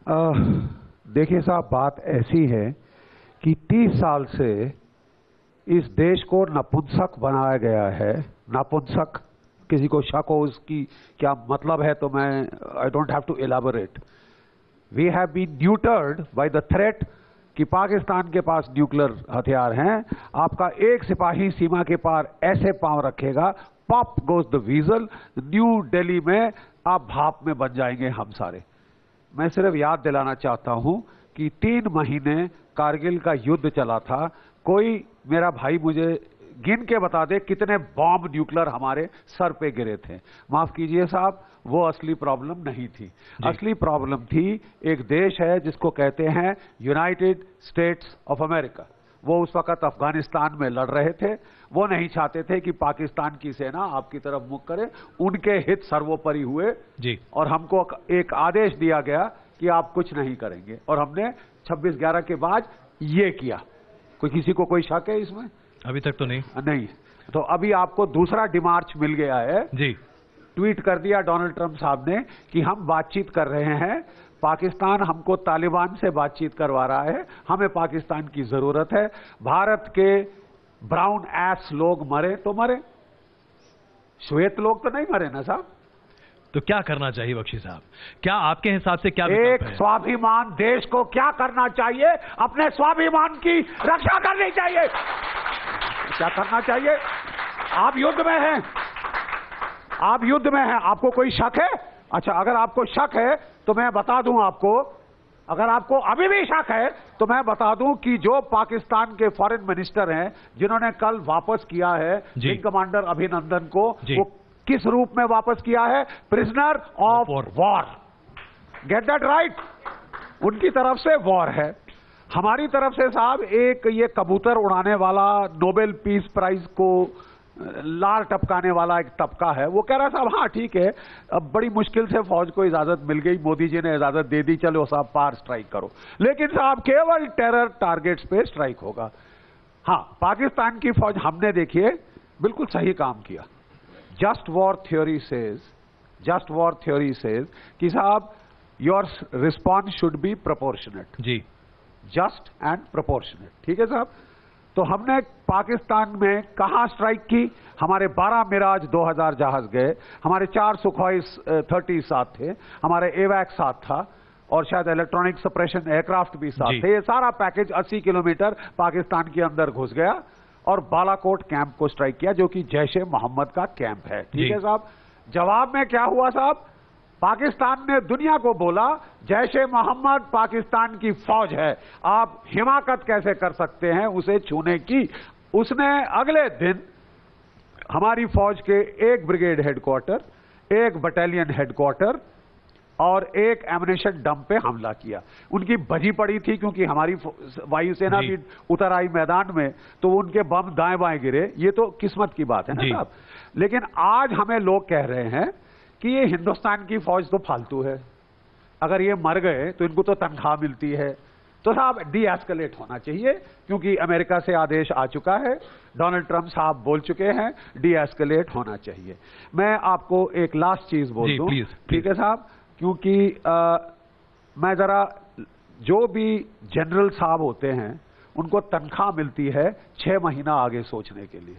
देखिए साहब, बात ऐसी है कि 30 साल से इस देश को नपुंसक बनाया गया है। नपुंसक, किसी को शक हो उसकी क्या मतलब है तो मैं I don't have to elaborate. We have been neutered by the threat कि पाकिस्तान के पास न्यूक्लियर हथियार हैं। आपका एक सिपाही सीमा के पार ऐसे पांव रखेगा, pop goes the वीजल, new Delhi में आप भाप में बन जाएंगे हम सारे। मैं सिर्फ याद दिलाना चाहता हूं कि 3 महीने कारगिल का युद्ध चला था। कोई मेरा भाई मुझे गिन के बता दे कितने बॉम्ब न्यूक्लियर हमारे सर पे गिरे थे। माफ कीजिए साहब, वो असली प्रॉब्लम नहीं थी। असली प्रॉब्लम थी, एक देश है जिसको कहते हैं यूनाइटेड स्टेट्स ऑफ अमेरिका। वो उस वक्त अफगानिस्तान में लड़ रहे थे। वो नहीं चाहते थे कि पाकिस्तान की सेना आपकी तरफ मुख करे। उनके हित सर्वोपरि हुए जी। और हमको एक आदेश दिया गया कि आप कुछ नहीं करेंगे, और हमने 26/11 के बाद ये किया। किसी को कोई शक है इसमें? अभी तक तो नहीं। तो अभी आपको दूसरा डिमार्च मिल गया है जी। ट्वीट कर दिया डोनाल्ड ट्रंप साहब ने कि हम बातचीत कर रहे हैं, पाकिस्तान हमको तालिबान से बातचीत करवा रहा है, हमें पाकिस्तान की जरूरत है। भारत के ब्राउन एस लोग मरे तो मरे, श्वेत लोग तो नहीं मरे ना साहब। तो क्या करना चाहिए बख्शी साहब? क्या आपके हिसाब से क्या एक स्वाभिमान देश को क्या करना चाहिए? अपने स्वाभिमान की रक्षा करनी चाहिए। क्या करना चाहिए? आप युद्ध में हैं, आप युद्ध में हैं, आपको कोई शक है? अच्छा, अगर आपको शक है तो मैं बता दूं आपको, अगर आपको अभी भी शक है तो मैं बता दूं कि जो पाकिस्तान के फॉरेन मिनिस्टर हैं जिन्होंने कल वापस किया है विंग कमांडर अभिनंदन को, वो किस रूप में वापस किया है? Prisoner of war. Get that right? उनकी तरफ से वॉर है, हमारी तरफ से साहब एक ये कबूतर उड़ाने वाला, नोबेल पीस प्राइज को लार टपकाने वाला एक तबका है। वो कह रहा साहब हाँ ठीक है, अब बड़ी मुश्किल से फौज को इजाजत मिल गई, मोदी जी ने इजाजत दे दी, चलो साहब पार स्ट्राइक करो। लेकिन साहब केवल टेरर टारगेट्स पे स्ट्राइक होगा। हाँ, पाकिस्तान की फौज हमने देखिए बिल्कुल सही काम किया। जस्ट वॉर थ्योरी सेज कि साहब your response should be proportionate जी, जस्ट एंड प्रोपोर्शनेट। ठीक है साहब? तो हमने पाकिस्तान में कहां स्ट्राइक की? हमारे 12 मिराज 2000 जहाज गए, हमारे 4 सुखोई 30 साथ थे, हमारे एवैक साथ था, और शायद इलेक्ट्रॉनिक सप्रेशन एयरक्राफ्ट भी साथ थे। ये सारा पैकेज 80 किलोमीटर पाकिस्तान के अंदर घुस गया और बालाकोट कैंप को स्ट्राइक किया, जो कि जैश ए मोहम्मद का कैंप है। ठीक है साहब? जवाब में क्या हुआ साहब? पाकिस्तान ने दुनिया को बोला जैश ए मोहम्मद पाकिस्तान की फौज है, आप हिमाकत कैसे कर सकते हैं उसे छूने की। उसने अगले दिन हमारी फौज के 1 ब्रिगेड हेडक्वार्टर, 1 बटालियन हेडक्वार्टर और 1 एमुनेशन डंप पे हमला किया। उनकी बजी पड़ी थी क्योंकि हमारी वायुसेना भी उतर आई मैदान में, तो उनके बम दाएं बाएं गिरे। ये तो किस्मत की बात है ना साहब। लेकिन आज हमें लोग कह रहे हैं कि ये हिंदुस्तान की फौज तो फालतू है, अगर ये मर गए तो इनको तो तनख्वाह मिलती है। तो साहब डी एस्केलेट होना चाहिए, क्योंकि अमेरिका से आदेश आ चुका है, डोनाल्ड ट्रंप साहब बोल चुके हैं डी एस्केलेट होना चाहिए। मैं आपको एक लास्ट चीज बोल दूं, ठीक है साहब? क्योंकि मैं जरा, जो भी जनरल साहब होते हैं उनको तनख्वाह मिलती है 6 महीना आगे सोचने के लिए।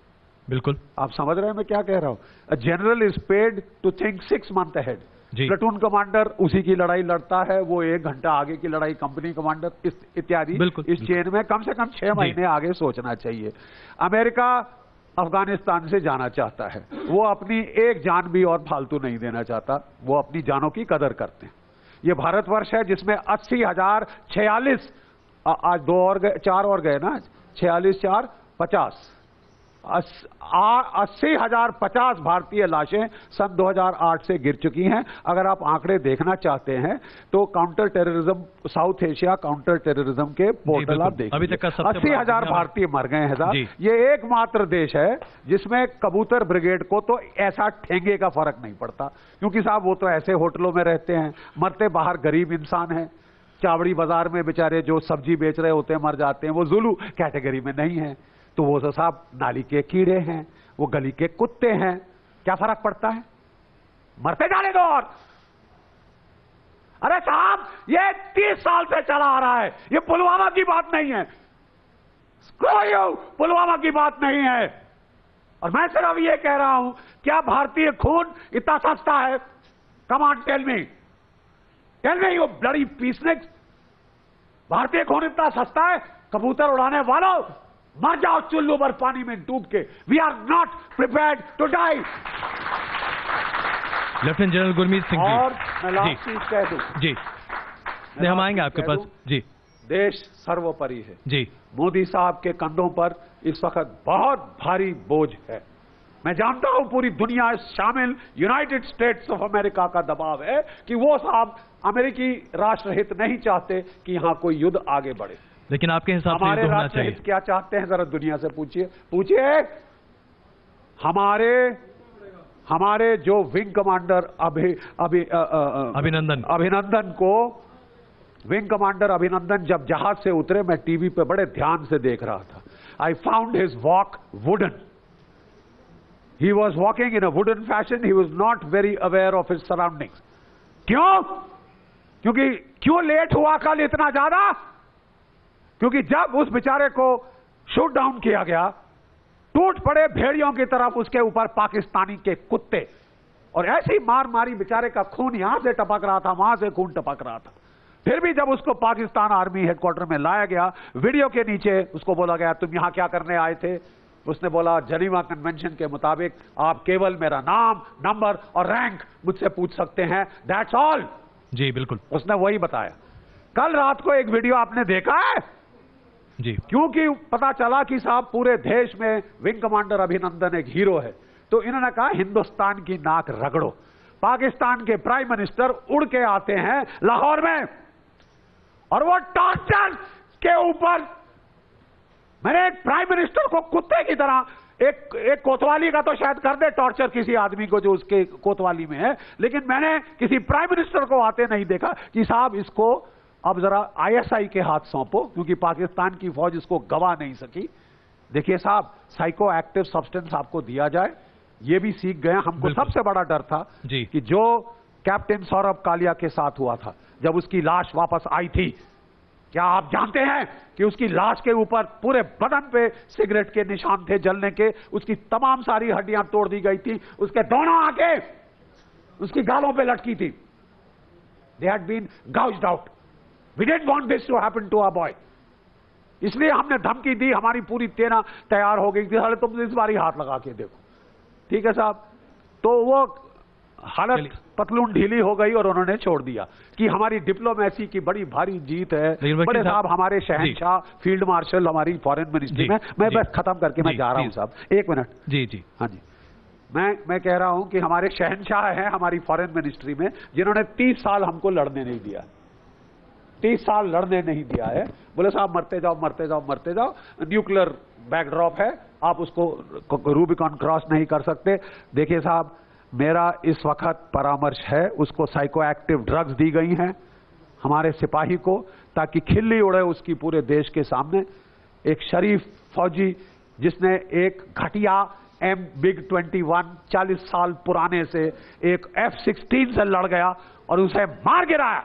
बिल्कुल, आप समझ रहे हैं मैं क्या कह रहा हूं? General is paid to think 6 month ahead. Platoon commander उसी की लड़ाई लड़ता है, वो 1 घंटा आगे की लड़ाई, कंपनी कमांडर इत्यादि इस चेन में कम से कम 6 महीने आगे सोचना चाहिए। अमेरिका अफगानिस्तान से जाना चाहता है, वो अपनी एक जान भी और फालतू नहीं देना चाहता, वो अपनी जानों की कदर करते हैं। ये भारतवर्ष है जिसमें 80,046, आज 2 और गए, 4 और गए ना, 46 4 50, 80,050 भारतीय लाशें सन 2008 से गिर चुकी हैं। अगर आप आंकड़े देखना चाहते हैं तो counter terrorism, south Asia counter terrorism के पोर्टल आप देखिए, 80,000 भारतीय मर गए हैं साहब। ये एकमात्र देश है जिसमें कबूतर ब्रिगेड को तो ऐसा ठेंगे का फर्क नहीं पड़ता, क्योंकि साहब वो तो ऐसे होटलों में रहते हैं, मरते बाहर गरीब इंसान हैं। चावड़ी बाजार में बेचारे जो सब्जी बेच रहे होते हैं मर जाते हैं, वो जुलू कैटेगरी में नहीं है। तो वो तो साहब नाली के कीड़े हैं, वो गली के कुत्ते हैं, क्या फर्क पड़ता है? मरते जाने दो। और अरे साहब ये 30 साल से चला आ रहा है। ये पुलवामा की बात नहीं है, पुलवामा की बात नहीं है। और मैं सिर्फ ये कह रहा हूं, क्या भारतीय खून इतना सस्ता है? Come on tell me you bloody peaceniks. भारतीय खून इतना सस्ता है? कबूतर उड़ाने वालों, मर जाओ चुल्लू भर पानी में डूब के। We are not prepared to die. Lieutenant general Gurmeet Singh ji, और मैं लास्ट चीज कह दूं जी, हम आएंगे आपके पास जी। देश सर्वोपरि है जी। मोदी साहब के कंधों पर इस वक्त बहुत भारी बोझ है। मैं जानता हूं पूरी दुनिया शामिल यूनाइटेड स्टेट्स ऑफ अमेरिका का दबाव है कि वो साहब अमेरिकी राष्ट्रहित नहीं चाहते कि यहां कोई युद्ध आगे बढ़े। लेकिन आपके हिसाब से हमारे होना राष्ट्रहित चाहिए। क्या चाहते हैं? जरा दुनिया से पूछिए। हमारे जो विंग कमांडर अभिनंदन को, विंग कमांडर अभिनंदन जब जहाज से उतरे, मैं टीवी पे बड़े ध्यान से देख रहा था। I found his walk wooden. He was walking in a wooden fashion. He was not very aware of his surroundings. क्यों लेट हुआ कल इतना ज्यादा? क्योंकि जब उस बेचारे को शूट डाउन किया गया, टूट पड़े भेड़ियों की तरफ उसके ऊपर पाकिस्तानी के कुत्ते, और ऐसी मार मारी, बेचारे का खून यहां से टपक रहा था, वहां से खून टपक रहा था। फिर भी जब उसको पाकिस्तान आर्मी हेडक्वार्टर में लाया गया, वीडियो के नीचे उसको बोला गया, तुम यहां क्या करने आए थे? उसने बोला, जनीवा कन्वेंशन के मुताबिक आप केवल मेरा नाम, नंबर और रैंक मुझसे पूछ सकते हैं, दैट्स ऑल। जी बिल्कुल, उसने वही बताया। कल रात को एक वीडियो आपने देखा है जी, क्योंकि पता चला कि साहब पूरे देश में विंग कमांडर अभिनंदन एक हीरो है, तो इन्होंने कहा हिंदुस्तान की नाक रगड़ो। पाकिस्तान के प्राइम मिनिस्टर उड़ के आते हैं लाहौर में, और वो टॉर्चर के ऊपर, मैंने एक प्राइम मिनिस्टर को कुत्ते की तरह, एक कोतवाली का तो शायद कर दे टॉर्चर किसी आदमी को जो उसके कोतवाली में है, लेकिन मैंने किसी प्राइम मिनिस्टर को आते नहीं देखा कि साहब इसको अब जरा आईएसआई के हाथ सौंपो, क्योंकि पाकिस्तान की फौज इसको गवा नहीं सकी। देखिए साहब, साइको एक्टिव सब्सटेंस आपको दिया जाए, ये भी सीख गए। हमको सबसे बड़ा डर था कि जो कैप्टन सौरभ कालिया के साथ हुआ था, जब उसकी लाश वापस आई थी, क्या आप जानते हैं कि उसकी लाश के ऊपर पूरे बदन पे सिगरेट के निशान थे जलने के, उसकी तमाम सारी हड्डियां तोड़ दी गई थी, उसके दोनों आंखें उसकी गालों पे लटकी थी। They had been gouged out. We didn't want this to happen to our boy. इसलिए हमने धमकी दी, हमारी पूरी सेना तैयार हो गई थी, अरे तुम इस बार ही हाथ लगा के देखो, ठीक है साहब। तो वो हालत पतलून ढीली हो गई और उन्होंने छोड़ दिया कि हमारी डिप्लोमेसी की बड़ी भारी जीत है। बड़े साहब हमारे शहंशाह, फील्ड मार्शल, हमारी फॉरेन मिनिस्ट्री में, मैं बस खत्म करके मैं जा रहा हूं साहब, एक मिनट। जी जी, हाँ जी, मैं कह रहा हूं कि हमारे शहंशाह हैं हमारी फॉरेन मिनिस्ट्री में, जिन्होंने 30 साल हमको लड़ने नहीं दिया, 30 साल लड़ने नहीं दिया है। बोले साहब मरते जाओ मरते जाओ मरते जाओ, न्यूक्लियर बैकड्रॉप है, आप उसको रूबिकॉन क्रॉस नहीं कर सकते। देखिए साहब, मेरा इस वक्त परामर्श है, उसको साइको एक्टिव ड्रग्स दी गई हैं हमारे सिपाही को, ताकि खिल्ली उड़े उसकी पूरे देश के सामने। एक शरीफ फौजी जिसने एक घटिया MiG-21 40 साल पुराने से एक F-16 से लड़ गया और उसे मार गिराया,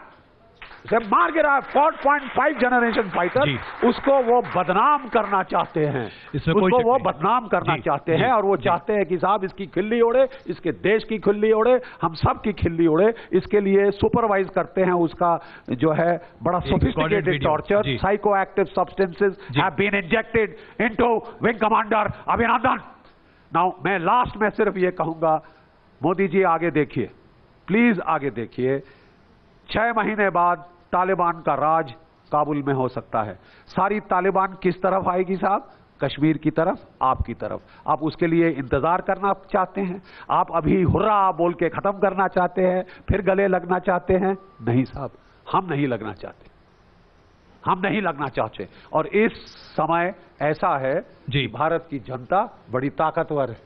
4.5 जनरेशन फाइटर, उसको वो बदनाम करना चाहते हैं, उसको वो बदनाम करना चाहते हैं, और वो चाहते हैं कि साहब इसकी खिल्ली उड़े, इसके देश की खिल्ली उड़े, हम सब की खिल्ली उड़े। इसके लिए सुपरवाइज करते हैं उसका जो है बड़ा sophisticated torture. Psychoactive substances have been injected into wing commander Abhinandan. Now मैं लास्ट में सिर्फ ये कहूंगा, मोदी जी आगे देखिए, प्लीज आगे देखिए, 6 महीने बाद तालिबान का राज काबुल में हो सकता है। सारी तालिबान किस तरफ आएगी साहब? कश्मीर की तरफ, आपकी तरफ। आप उसके लिए इंतजार करना चाहते हैं? आप अभी हुर्रा बोल के खत्म करना चाहते हैं, फिर गले लगना चाहते हैं? नहीं साहब, हम नहीं लगना चाहते, हम नहीं लगना चाहते। और इस समय ऐसा है जी, भारत की जनता बड़ी ताकतवर है,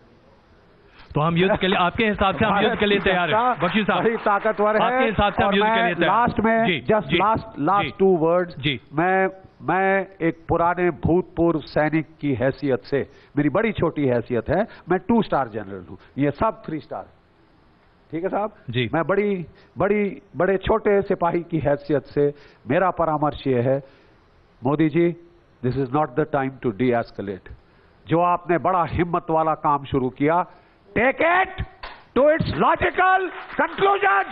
तो हम युद्ध के लिए, आपके हिसाब से हम युद्ध के लिए तैयार हैं बख्शी साहब? बड़ी ताकतवर है, आपके हिसाब से हम युद्ध के लिए तैयार। लास्ट में जस्ट लास्ट 2 वर्ड्स, मैं एक पुराने भूतपूर्व सैनिक की हैसियत से, मेरी बड़ी छोटी हैसियत है, मैं 2 स्टार जनरल हूं, ये सब 3 स्टार। ठीक है साहब जी। मैं बड़े छोटे सिपाही की हैसियत से मेरा परामर्श ये है, Modi ji, this is not the time to de-escalate. जो आपने बड़ा हिम्मत वाला काम शुरू किया, take it to its logical conclusion.